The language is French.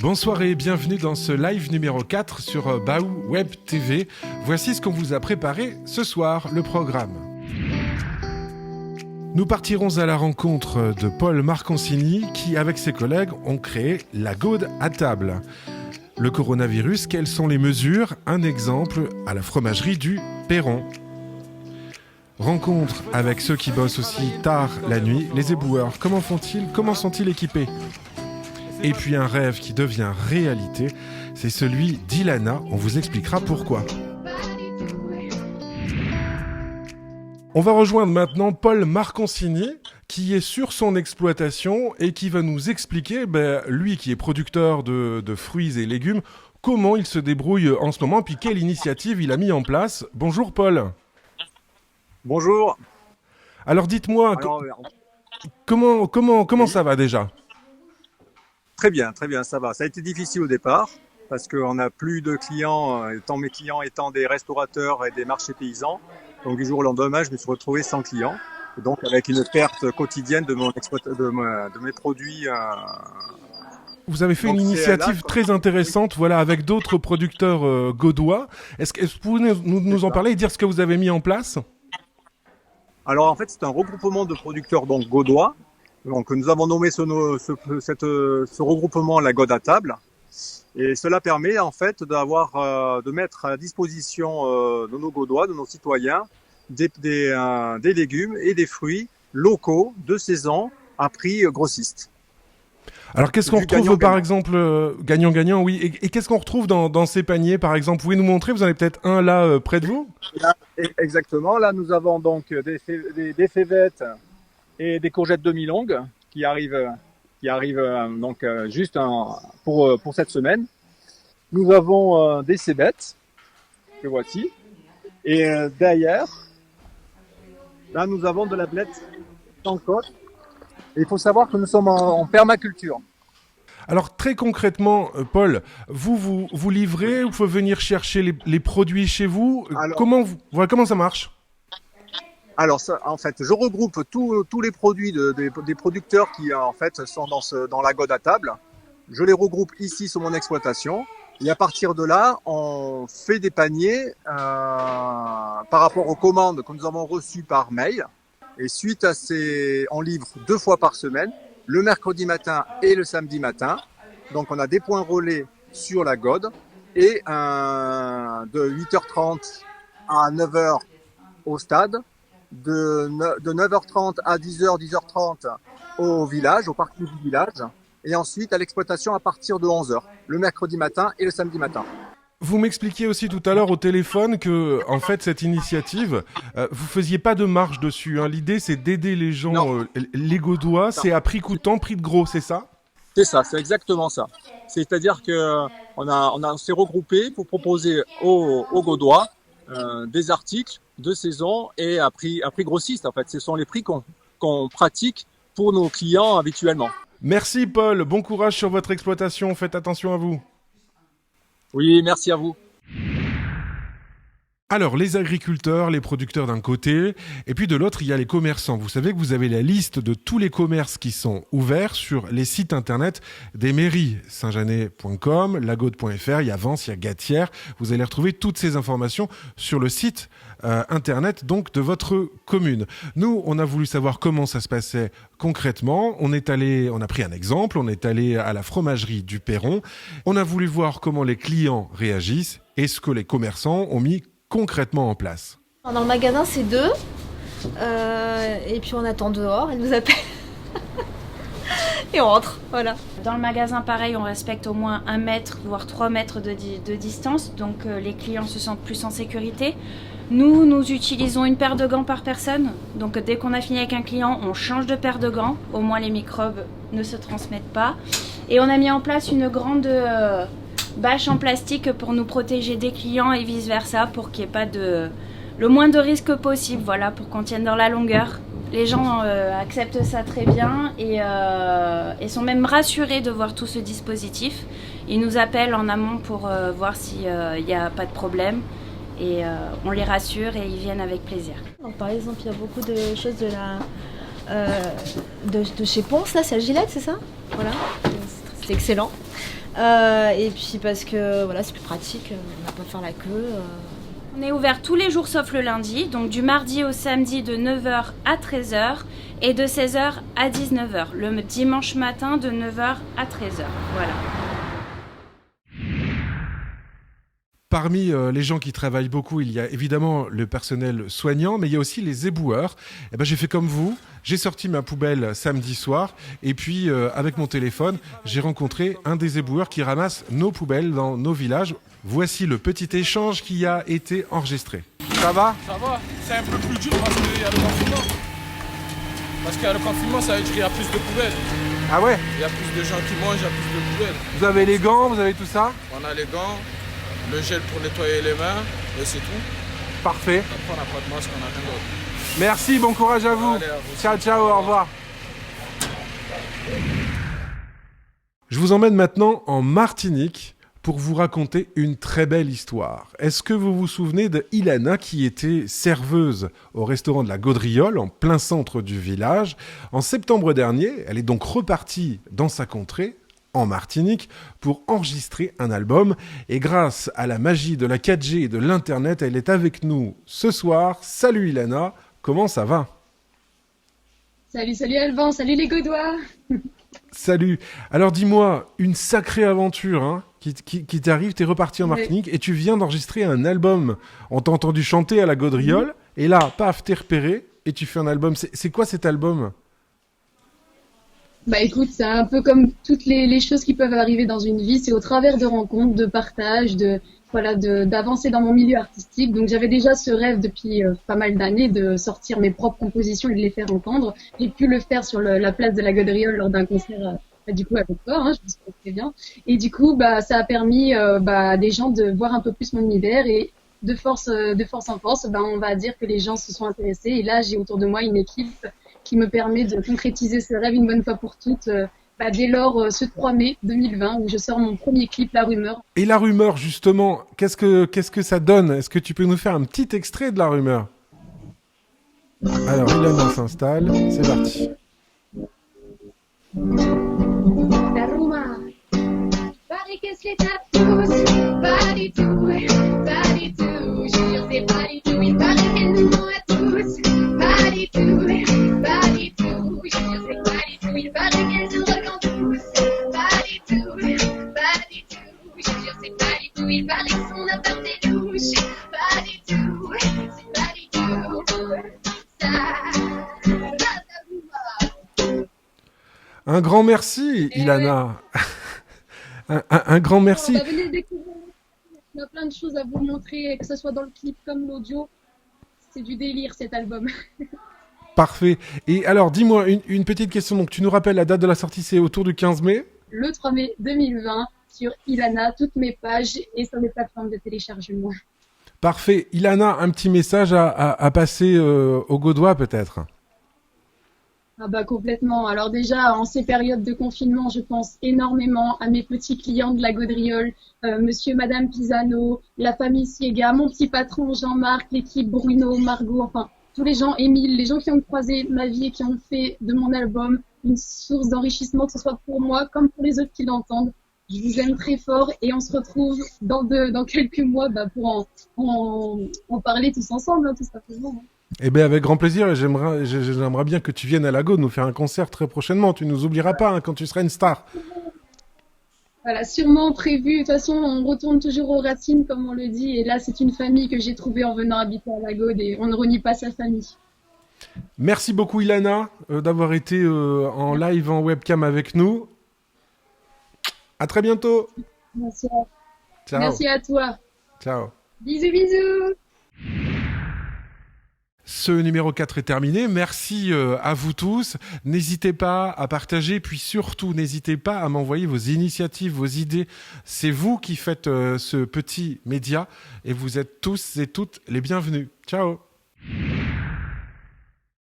Bonsoir et bienvenue dans ce live numéro 4 sur Baou Web TV. Voici ce qu'on vous a préparé ce soir, le programme. Nous partirons à la rencontre de Paul Marconcini qui, avec ses collègues, ont créé la Gaude à table. Le coronavirus, quelles sont les mesures? Un exemple à la fromagerie du Perron. Rencontre avec ceux qui bossent aussi tard la nuit, les éboueurs. Comment font-ils? Comment sont-ils équipés? Et puis un rêve qui devient réalité, c'est celui d'Ilana. On vous expliquera pourquoi. On va rejoindre maintenant Paul Marconcini, qui est sur son exploitation et qui va nous expliquer, lui qui est producteur de fruits et légumes, comment il se débrouille en ce moment, puis quelle initiative il a mis en place. Bonjour Paul. Bonjour. Alors dites-moi, comment ça va déjà? Très bien, ça va. Ça a été difficile au départ parce qu'on n'a plus de clients, mes clients étant des restaurateurs et des marchés paysans. Donc du jour au lendemain, je me suis retrouvé sans clients. Et donc avec une perte quotidienne de mes produits. Vous avez fait une initiative très intéressante, avec d'autres producteurs gaudois. Est-ce que vous pouvez nous en parler et dire ce que vous avez mis en place? Alors en fait, c'est un regroupement de producteurs donc gaudois. Donc nous avons nommé ce regroupement la Gaude à table. Et cela permet en fait de mettre à disposition de nos Gaudois, de nos citoyens, des légumes et des fruits locaux de saison à prix grossiste. Alors qu'est-ce qu'on retrouve par exemple gagnant-gagnant, oui. Et qu'est-ce qu'on retrouve dans ces paniers par exemple? Vous pouvez nous montrer? Vous en avez peut-être un là près de vous? Là, exactement. Là nous avons donc des févettes et des courgettes demi-longues qui arrivent donc juste pour cette semaine. Nous avons des cébettes que voici. Et derrière, là nous avons de la blette sans côte. Et il faut savoir que nous sommes en permaculture. Alors très concrètement, Paul, vous livrez, vous pouvez venir chercher les produits chez vous. Alors, comment ça marche? Alors, en fait, je regroupe tous les produits des producteurs qui, en fait, sont dans la Gaude à table. Je les regroupe ici sur mon exploitation. Et à partir de là, on fait des paniers par rapport aux commandes que nous avons reçues par mail. Et suite à on livre 2 fois par semaine, le mercredi matin et le samedi matin. Donc, on a des points relais sur la Gaude et de 8h30 à 9h au stade. De 9h30 à 10h, 10h30 au village, au parking du village, et ensuite à l'exploitation à partir de 11h, le mercredi matin et le samedi matin. Vous m'expliquiez aussi tout à l'heure au téléphone que, en fait, cette initiative, vous faisiez pas de marge dessus. Hein. L'idée, c'est d'aider les gens, les Gaudois. C'est à prix coûtant, prix de gros, c'est ça? C'est ça, c'est exactement ça. C'est-à-dire que on s'est regroupé pour proposer aux Gaudois des articles de saison et à prix grossiste. En fait, ce sont les prix qu'on pratique pour nos clients habituellement. Merci Paul, bon courage sur votre exploitation, faites attention à vous. Oui, merci à vous. Alors, les agriculteurs, les producteurs d'un côté, et puis de l'autre, il y a les commerçants. Vous savez que vous avez la liste de tous les commerces qui sont ouverts sur les sites internet des mairies. Saint-Janet.com, lagaude.fr, il y a Vence, il y a Gatière. Vous allez retrouver toutes ces informations sur le site internet donc de votre commune. Nous, on a voulu savoir comment ça se passait concrètement. On a pris un exemple, on est allé à la fromagerie du Perron. On a voulu voir comment les clients réagissent et ce que les commerçants ont mis concrètement en place. Dans le magasin, c'est 2. Et puis on attend dehors, elle nous appelle. Et on rentre, voilà. Dans le magasin, pareil, on respecte au moins 1 mètre, voire 3 mètres de distance. Donc les clients se sentent plus en sécurité. Nous utilisons une paire de gants par personne. Donc dès qu'on a fini avec un client, on change de paire de gants. Au moins les microbes ne se transmettent pas. Et on a mis en place une grande bâche en plastique pour nous protéger des clients et vice versa, pour qu'il n'y ait pas le moins de risques possible, pour qu'on tienne dans la longueur. Les gens acceptent ça très bien et sont même rassurés de voir tout ce dispositif. Ils nous appellent en amont pour voir s'il n'y a pas de problème et on les rassure et ils viennent avec plaisir. Alors, par exemple, il y a beaucoup de choses de chez Ponce, là, c'est la Gillette, c'est ça? Voilà, c'est excellent. Et puis parce que voilà, c'est plus pratique, on n'a pas à faire la queue. On est ouvert tous les jours sauf le lundi, donc du mardi au samedi de 9h à 13h et de 16h à 19h. Le dimanche matin de 9h à 13h. Voilà. Parmi les gens qui travaillent beaucoup, il y a évidemment le personnel soignant, mais il y a aussi les éboueurs. Eh ben, j'ai fait comme vous, j'ai sorti ma poubelle samedi soir, et puis avec mon téléphone, j'ai rencontré un des éboueurs qui ramasse nos poubelles dans nos villages. Voici le petit échange qui a été enregistré. Ça va ? Ça va, c'est un peu plus dur parce qu'il y a le confinement. Parce qu'il y a le confinement, ça veut dire qu'il y a plus de poubelles. Ah ouais ? Il y a plus de gens qui mangent, il y a plus de poubelles. Vous avez les gants, vous avez tout ça ? On a les gants, le gel pour nettoyer les mains, et c'est tout. Parfait. Après, on n'a pas de masque, on n'a rien d'autre. Merci, bon courage à vous. Allez, à vous. Ciao, ciao, au revoir. Je vous emmène maintenant en Martinique pour vous raconter une très belle histoire. Est-ce que vous vous souvenez de Ilana qui était serveuse au restaurant de la Gaudriole en plein centre du village ? En septembre dernier, elle est donc repartie dans sa contrée, en Martinique, pour enregistrer un album. Et grâce à la magie de la 4G et de l'Internet, elle est avec nous ce soir. Salut Ilana, comment ça va ? Salut Alban, salut les Gaudois. Salut. Alors dis-moi, une sacrée aventure hein, qui t'arrive, t'es reparti en Martinique et tu viens d'enregistrer un album. On t'a entendu chanter à la Gaudriole et là, paf, t'es repéré et tu fais un album. C'est quoi cet album ? Bah écoute, c'est un peu comme toutes les choses qui peuvent arriver dans une vie, c'est au travers de rencontres, de partages, d'avancer dans mon milieu artistique. Donc j'avais déjà ce rêve depuis pas mal d'années de sortir mes propres compositions et de les faire entendre. J'ai pu le faire sur la place de la Gaudriole lors d'un concert du coup avec toi, hein, je me souviens très bien. Et du coup, ça a permis à des gens de voir un peu plus mon univers et de force en force, on va dire que les gens se sont intéressés. Et là, j'ai autour de moi une équipe qui me permet de concrétiser ce rêve une bonne fois pour toutes. Dès lors, ce 3 mai 2020, où je sors mon premier clip, La Rumeur. Et La Rumeur, justement, qu'est-ce que ça donne ? Est-ce que tu peux nous faire un petit extrait de La Rumeur ? Alors, Ilana s'installe, c'est parti. La Rumeur. Paris, qu'est-ce que t'as tous ? Pas du tout, pas du tout. Je jure, c'est pas du tout. Il paraît qu'elle nous ment à tous. Pas du tout, pas du tout. Je jure, c'est pas du tout. Il paraît qu'elle nous regarde tous. Pas du tout, pas du tout. Je jure, c'est pas du tout. Il paraît que son appart est louche. Pas du tout, c'est pas du tout. Ça, Un grand merci, Ilana. Un grand merci. Venez découvrir. Il y a plein de choses à vous montrer, que ce soit dans le clip comme l'audio. C'est du délire cet album. Parfait. Et alors, dis-moi une petite question. Donc, tu nous rappelles la date de la sortie, c'est autour du 15 mai ? Le 3 mai 2020 sur Ilana, toutes mes pages et sur les plateformes de téléchargement. Parfait. Ilana, un petit message à passer aux Gaudois peut-être ? Complètement. Alors déjà, en ces périodes de confinement, je pense énormément à mes petits clients de la Gaudriole, monsieur, madame Pisano, la famille Siega, mon petit patron Jean-Marc, l'équipe Bruno, Margot, enfin, tous les gens, Émile, les gens qui ont croisé ma vie et qui ont fait de mon album une source d'enrichissement, que ce soit pour moi comme pour les autres qui l'entendent. Je vous aime très fort et on se retrouve dans quelques mois pour en parler tous ensemble, hein, tout simplement. Eh bien, avec grand plaisir, et j'aimerais bien que tu viennes à la Gaude nous faire un concert très prochainement. Tu nous oublieras pas quand tu seras une star. Voilà, sûrement prévu. De toute façon, on retourne toujours aux racines, comme on le dit. Et là, c'est une famille que j'ai trouvée en venant habiter à la Gaude et on ne renie pas sa famille. Merci beaucoup, Ilana, d'avoir été en live, en webcam avec nous. À très bientôt. Merci Ciao. Merci à toi. Ciao. Bisous, bisous. Ce numéro 4 est terminé. Merci à vous tous. N'hésitez pas à partager, puis surtout, n'hésitez pas à m'envoyer vos initiatives, vos idées. C'est vous qui faites ce petit média et vous êtes tous et toutes les bienvenus. Ciao.